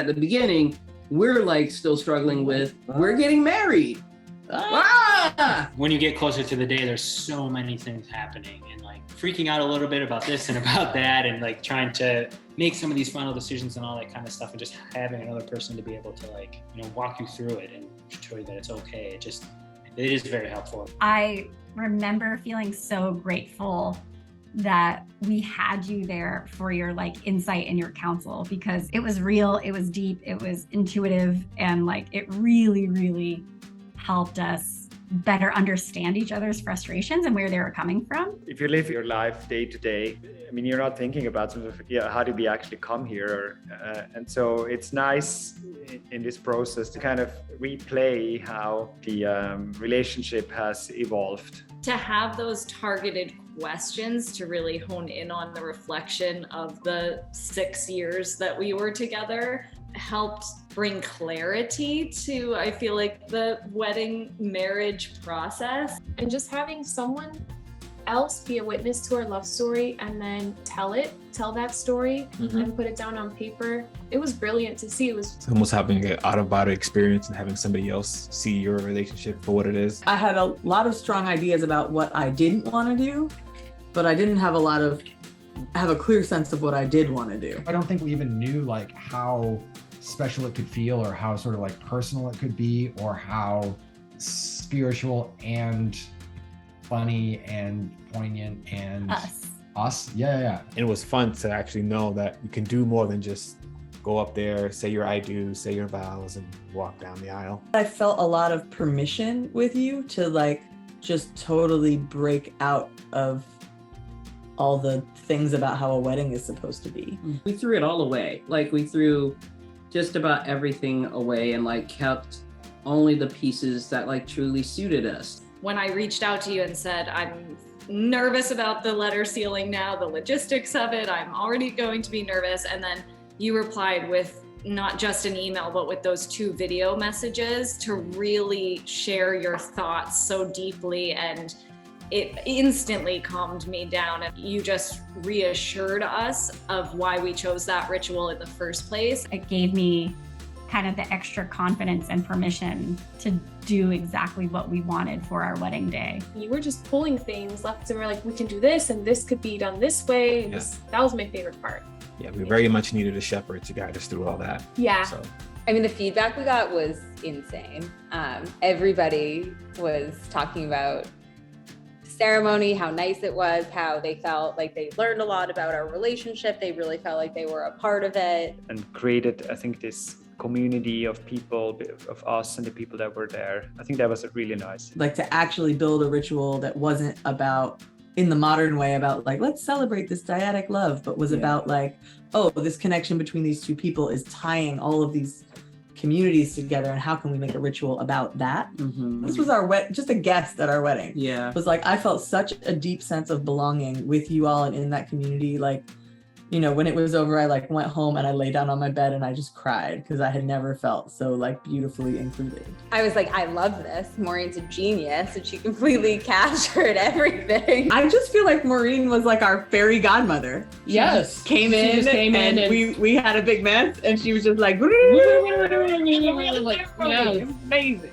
at the beginning, we're like still struggling with, we're getting married. When you get closer to the day, there's so many things happening and like freaking out a little bit about this and about that, and like trying to make some of these final decisions and all that kind of stuff, and just having another person to be able to like, you know, walk you through it and show you that it's okay. It is very helpful. I remember feeling so grateful that we had you there for your like insight and your counsel, because it was real, it was deep, it was intuitive, and like it really, really helped us better understand each other's frustrations and where they were coming from. If you live your life day to day, I mean, you're not thinking about sort of, how did we actually come here? And so it's nice in this process to kind of replay how the relationship has evolved. To have those targeted questions to really hone in on the reflection of the 6 years that we were together helped bring clarity to, I feel like, the wedding marriage process. And just having someone else be a witness to our love story and then tell that story and put it down on paper. It was brilliant to see. It's almost having an out-of-body experience and having somebody else see your relationship for what it is. I had a lot of strong ideas about what I didn't want to do, but I didn't have a clear sense of what I did want to do. I don't think we even knew like how special it could feel, or how sort of like personal it could be, or how spiritual and funny and poignant and us. Yeah. It was fun to actually know that you can do more than just go up there, say your I do, say your vows, and walk down the aisle. I felt a lot of permission with you to like just totally break out of all the things about how a wedding is supposed to be. We threw it all away. Like we threw just about everything away and like kept only the pieces that like truly suited us. When I reached out to you and said, I'm nervous about the letter sealing now, the logistics of it, I'm already going to be nervous. And then you replied with not just an email, but with those 2 video messages to really share your thoughts so deeply, and it instantly calmed me down. And you just reassured us of why we chose that ritual in the first place. It gave me kind of the extra confidence and permission to do exactly what we wanted for our wedding day. You were just pulling things left and we're like, we can do this and this could be done this way. And that was my favorite part. Yeah, we very much needed a shepherd to guide us through all that. Yeah. So. I mean, the feedback we got was insane. Everybody was talking about ceremony, how nice it was, how they felt like they learned a lot about our relationship. They really felt like they were a part of it. And created, I think, this community of people, of us and the people that were there. I think that was really nice. Like to actually build a ritual that wasn't about, in the modern way, about like, let's celebrate this dyadic love, but was about like, oh, this connection between these 2 people is tying all of these communities together, and how can we make a ritual about that? This was our just a guest at our wedding. Yeah, it was like I felt such a deep sense of belonging with you all and in that community. Like, you know, when it was over, I like went home and I lay down on my bed and I just cried because I had never felt so like beautifully included. I was like, I love this. Maureen's a genius, and she completely captured everything. I just feel like Maureen was like our fairy godmother. Yes, she came in and we had a big mess, and she was just like, it was amazing.